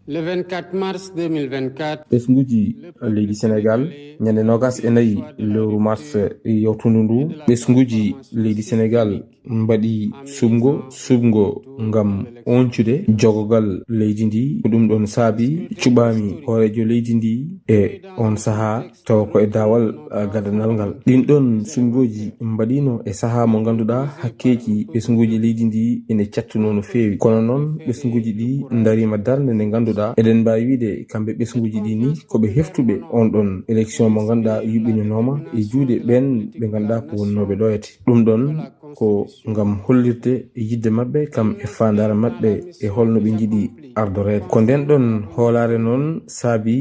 Le 24 mars 2024, ɓesguji leydi sénégal ñande nogas e nayi lewru mars yawtundu ndu ɓesguji leydi sénégal mbaɗi subgo ngam oncude jogogal leydi ndi ko ɗum ɗon saabi cuɓami hoorejo leydi ndi e on saaha tawa ko e dawal gadanal ngal ɗin ɗon subgoji mbaɗino e saaha mo ganduɗa hakkeji ɓesguji leydi ndi ene cattuno no feewi kono noon ɓesguji ɗi darima darde nde ganduɗa eɗen mbawi wiide kamɓe ɓesguji ɗi ni koɓe heftuɓe on ɗon élection mo ganduɗa yuɓɓinanoma e juuɗe ɓen ɓe ganduɗa ko wonnoɓe ɗoyete ɗum ɗon ko ngam hollirde yidde mabɓe kam e fandare mabɓe e holno ɓe jiiɗi ardorede ko nden ɗon hoolare noon saabi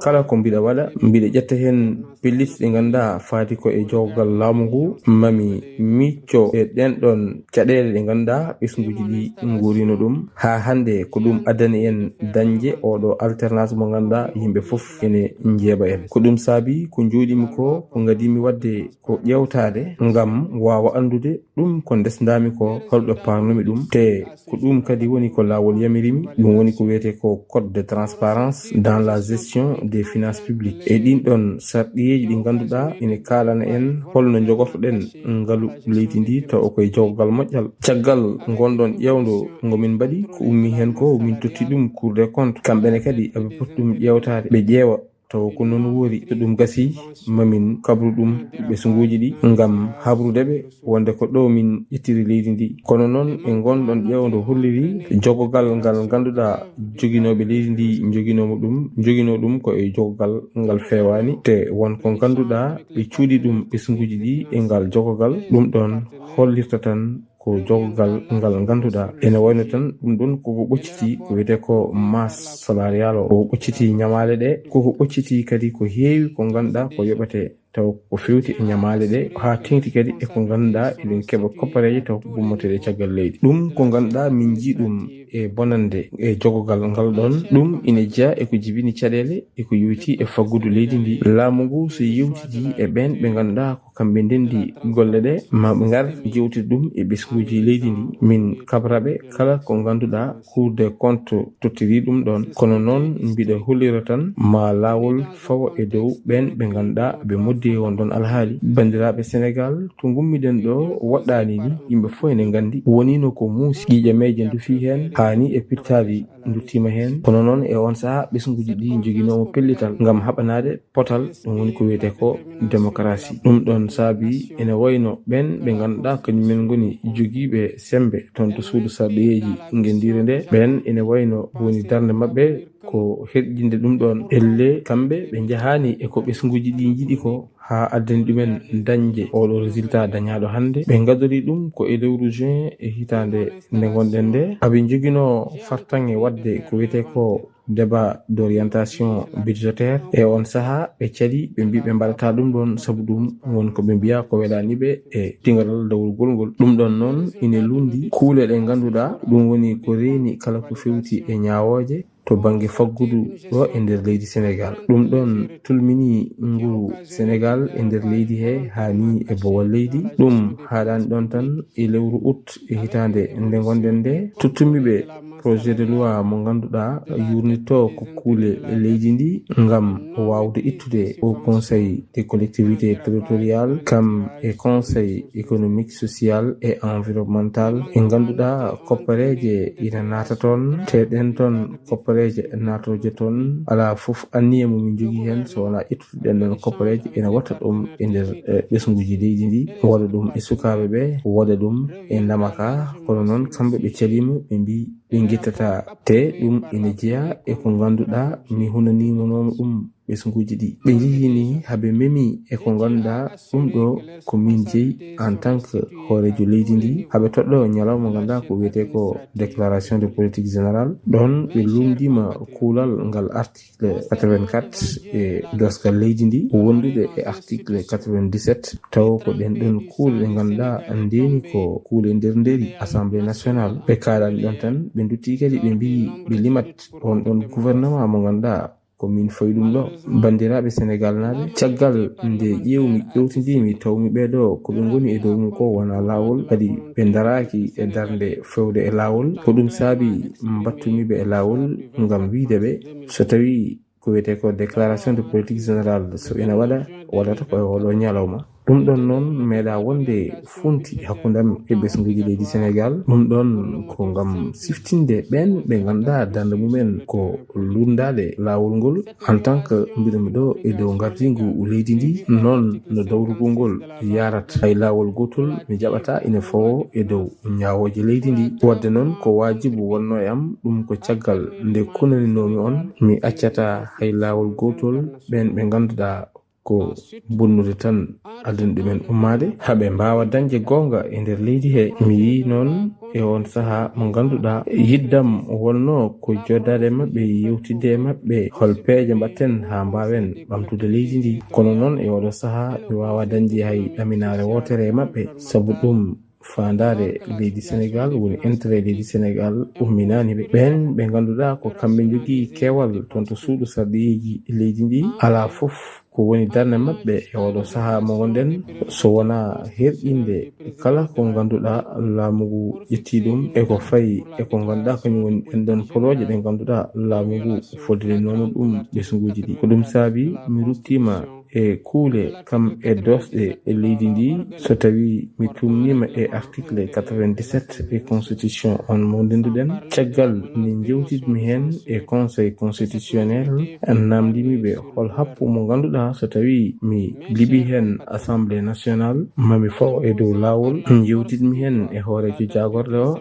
kala ko mbiɗa waɗa mbiɗa ƴetta hen pellitte ɗe ganduɗa faati ko e jogogal laamu ngu mami micco e ɗen ɗon caɗele ɗe ganduɗa ɓesguji ɗi guurino ɗum ha hande ko ɗum addani en dañde oɗo alternance mo ganduɗa yimɓe foof ene jeeɓa en ko ɗum saabi ko jooɗimi ko gadimi wadde ko ƴewtade ngam wawa andude ɗum ko desdami ko holɗo parnumi ɗum te ko ɗum kadi woni ko lawol yamirimi ɗum woni ko wiyete ko code de transparence dans la gestion des finances publiques e ɗin ɗon sarɗiyeji ɗi ganduɗa ene kalana en holno jogortoɗen ngaalu leydi ndi taw koye jogogal moƴƴal caggal gonɗon ƴewdo ngomin mbaɗi ko ummi hen ko min totti ɗum cour des comptes kamɓene kadi aɓe poti ɗum ƴewtade ɓe ƴeewa taw ko noon woori to ɗum gasi mamin kabru ɗum ɓesguji ɗi ngam habrudeɓe wonde ko ɗo min ƴettiri leydi ndi kono noon e gonɗon ƴewdo holliri jogogal ngal ganduɗa joguinoɓe leydi ndi joguino ɗum ko e jogogal ngal fewani te wonko ganduɗa ɓe cuuɗi ɗum ɓesguji ɗi e ngal jogogal ɗum ɗon hollirta tan ko jogogal ngal ganduɗa ene wayno tan ɗum ɗon koko ɓocciti ko wiyete ko masse salarial o ko ɓocciti ñamale ɗe koko ɓocciti kadi ko heewi ko ganduɗa ko yoɓete taw ko fewti e ñamale ɗe ha tengti kadi e ko ganduɗa eɗen keeɓa koppareje taw ko gummoteɗe caggal leydi ɗum ko ganduɗa min jii ɗum e bonande e jogogal ngal ɗon ɗum ine jeeya eko jibini caɗele eko yowti e faggudu leydi ndi laamu ngu so yewtidi e ɓen ɓe ganduɗa ko kamɓe ndendi golle ɗe maɓe ngar jewtide ɗum e ɓesguji leydi ndi min kabraɓe kala ko ganduɗa cour des comptes tottiri ɗum ɗon kono noon mbiɗa hollira tan ma lawol fawa e dow ɓen ɓe ganduɗa ɓe moddi won ɗon alhaali bandiraɓe sénégal to gummiɗen ɗo woɗɗani ni yimɓe fof ene gandi wonino ko muusi ƴiƴameje dufi hen hani e pittali duttima hen kono noon e on saaha ɓesguji ɗi joguinomo pellital ngam haɓanade potal ɗum woni ko wiyete ko démocratie ɗum ɗon saabi ene wayno ɓen ɓe ganduɗa kañumen goni joguiɓe sembe toon to suudu sarɗiyeji guendire nde ɓen ene wayno woni darde mabɓe ko herƴinde ɗum ɗon elle kamɓe ɓe jahani eko ɓesguji ɗi jiiɗi ko ha addani ɗumen dañde oɗo résultat dañaɗo hande ɓe gadori ɗum ko e lewru juin e hitande nde gonɗen nde aɓe joguino fartange wadde ko wiyete ko débat d'orientation budgétaire e on saaha ɓe caali ɓe mbi ɓe mbaɗata ɗum ɗon saabu ɗum won ko ɓe mbiya ko welaniɓe e dingadal dawrugol ngol ɗum ɗon noon ine lundi kuule ɗe ganduɗa ɗum woni ko reeni kala ko fewti e ñawoje to bange faggudu ɗo e nder leydi sénégal ɗum ɗon tulmini nguru sénégal e nder leydi he hani e bowal leydi ɗum haɗani ɗon tan e lewru août e hitande nde gonɗen nde tuttumiɓe projet de loi mo ganduɗa yurnitto ko kuule leydi ndi ngam wawde ittude au conseil des collectivités territoriales kam e conseil économique social et environnemental e ganduɗa koppareje ina naata toon te ɗen toon koppareje natoje toon ala foof anniya momin jogui hen so wona ittude ɗen ɗon koppareje ene watta ɗum e nder ɓesguji leydi ndi waɗa ɗum e sukaɓe ɓe waɗa ɗum e ndamaka kono noon kamɓe ɓe calima ɓe mbi ɓe guittata te ɗum ene jeeya e ko ganduɗa mi hunanimonomo ɗum ɓesguji ɗi ɓe jihini haɓe memi e ko ganduɗa ɗum ɗo ko min jeeyi en tant que hoorejo leydi ndi haɓe toɗɗo ñalawma ganduɗa ko wiyete ko déclaration de politique générale ɗon ɓe lumdima kuulal ngal article 84 e dosgal leydi ndi wondude e article 97 taw ko ɗen ɗon kuule ɗe ganduɗa ndeni ko kuule nder nderi assemblée nationale ɓe kalani ɗon tan ɓe dutti kadi ɓe mbi ɓe limat on ɗon gouvernement mo ganduɗa ko min fawi ɗum ɗo. Bandiraɓe Sénégal naɓe, caggal nde ƴewtidimi tawmi ɓeɗo ko ɓe ngoni e dow mum ko wona lawol, kadi ɓe daraki e darde fewde e lawol, ko ɗum saabi battumiɓe e lawol ngam wiide ɓe so tawi ko wiyete ko déclaration de politique générale so ina waɗata ko e oɗo ñalawma. ɗum ɗon noon meeɗa wonde funti hakkundam e ɓesguji leydi Sénégal. ɗum ɗon ko ngam siftinde ɓen ɓe ganduɗa darde mumen ko lundade lawol ngol en tant que mbiɗomi ɗo e dow gardingu leydi ndi, noon no dawrugol ngol yarat hay lawol gotol mi jaɓata ina fawo e dow ñawoje leydi ndi. wadde noon ko wajibu wonno e am ɗum ko caggal nde kunaninomi on mi accata hay lawol gotol ɓen ɓe ganduɗa ko bonnude tan aduna ɗumen ummade haɓe mbawa dañde gonga e nder leydi he. mi yi noon e on saaha mo ganduɗa yiddam wonno ko joddade mabɓe yewtidde e mabɓe hol peeje mbatten ha mbawen ɓamtude leydi ndi. kono noon e oɗo saaha mi wawa dañde hay ɗaminare wotere e mabɓe, saabu ɗum fandare leydi Sénégal woni intérêt leydi Sénégal umminani ɓe. ɓen ɓe ganduɗa ko kamɓe jogui kewal toon to suudu sarɗiyeji leydi ndi, ala foof ko woni darde mabɓe e oɗo saaha mo gonɗen so wona herƴinde kala ko ganduɗa laamu ngu ƴetti ɗum e ko fayi e ko ganduɗa kañum woni ɗenɗon poloje ɗe ganduɗa laamu ngu foddininono ɗum ɓesguji ɗi. ko ɗum saabi mi ruttima e kuule kam e dosɗe e leydi ndi so tawi mi tumnima e article 97 e constitution on mo ndenduɗen. caggal ni jewtidmi hen e conseil constitutionnel namdimiɓe hol happu mo ganduɗa so tawi mi liɓi hen assemblée nationale mami faw e dow lawol. jewtidmi hen e hoorejo jagorɗe o,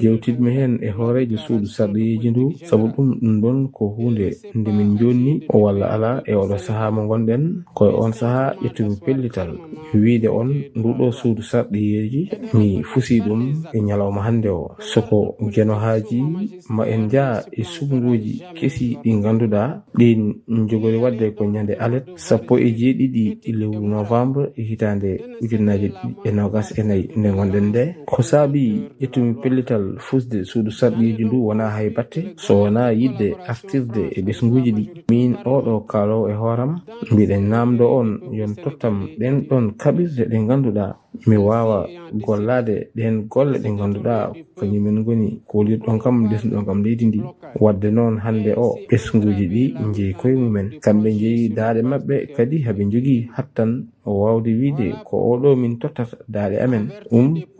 jewtidmi hen e hoorejo suudu sarɗiyeji ndu, saabu ɗum ɗon ko hunde nde min jonni walla ala e oɗo saaha mo gonɗen. koye on saaha ƴettumi pellital wiide on nduɗo suudu sarɗiyeji mi fusi ɗum e ñalawma hande o. soko gueno haaji ma en jaa e suɓuguji kesi ɗi ganduɗa ɗin jogori wadde ko ñande alet 17 lewru novembre hitande 2024 nde gonɗen nde. ko saabi ƴettumi pellital fusde suudu sarɗiyeji ndu wona hay batte, so wona yidde artirde e ɓesguji ɗi. min oɗo kalowo e hooram mbiɗen namdo on yon tottam ɗen ɗon kaɓirɗe ɗe ganduɗa mi wawa gollade ɗen golle ɗe ganduɗa kañumen goni kolirɗon kam desnuɗon kam leydi ndi. wadde noon hande o ɓesguji ɗi jeeyi koye mumen, kamɓe jeeyi daaɗe mabɓe, kadi haɓe jogui hattan o wawde wiide ko oɗo min tottata daaɗe amen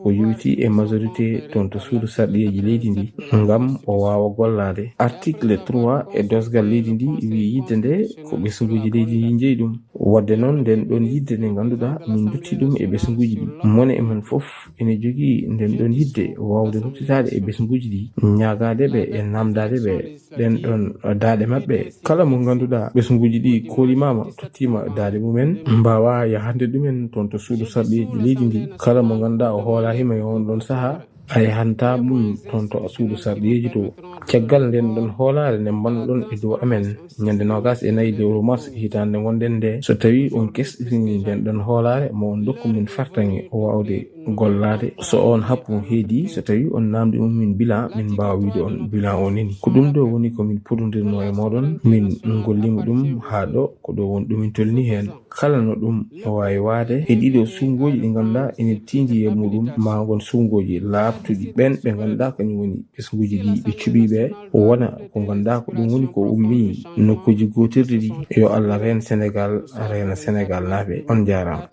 ko yuti e majorité toon to suudu sarɗiyeji leydi ndi ngam o wawa gollade. article 3 e dosgal leydi ndi wi yidde nde ko ɓesguji leydi ndi jeeyi ɗum. wadde noon nden ɗon yidde nde ganduɗa min dutti ɗum e ɓesguji ɗi. mone e men foof ene jogui nden ɗon yidde wawde ruttitade e ɓesguji ɗi, ñagadeɓe e namdadeɓe ɗen ɗon daaɗe mabɓe. kala mo ganduɗa ɓesguji ɗi kolimama tottima daaɗe mumen mbawa yahande ɗumen toon to suudu sarɗiyeji leydi ndi. kala mo ganduɗa o hoola hima e on ɗon saaha a yahanta ɗum toon to suudu sarɗiyeji to. caggal nden ɗon hoolare nde mbannoɗon e dow amen ñande 24 lewru mars hitande gonɗen nde, so tawi on kesɗitini nden ɗon hoolare mo on dokku min fartange o wawde gollade. so on happu heedi, so tawi on namdi min bilan min mbawa wiide on bilan o nini. ko ɗum ɗo woni komin pododirno e moɗon, min gollima ɗum ha ɗo ko ɗo woni ɗumin tolni hen. kala no ɗum wawi waade e ɗiɗo sungoji ɗi ganduɗa ene tindi e muɗum ma gon sungoji labtuɗi ɓen ɓe ganduɗa kañum woni ɓesguji ɗi ɓe cuɓiɓe wona ko ganduɗa ko ɗum woni ko ummi nokkuji gotirɗi ɗi. yo Allah ren Sénégal rena Sénégal naaɓe. on jarama.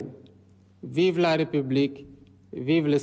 Vive la République, vive le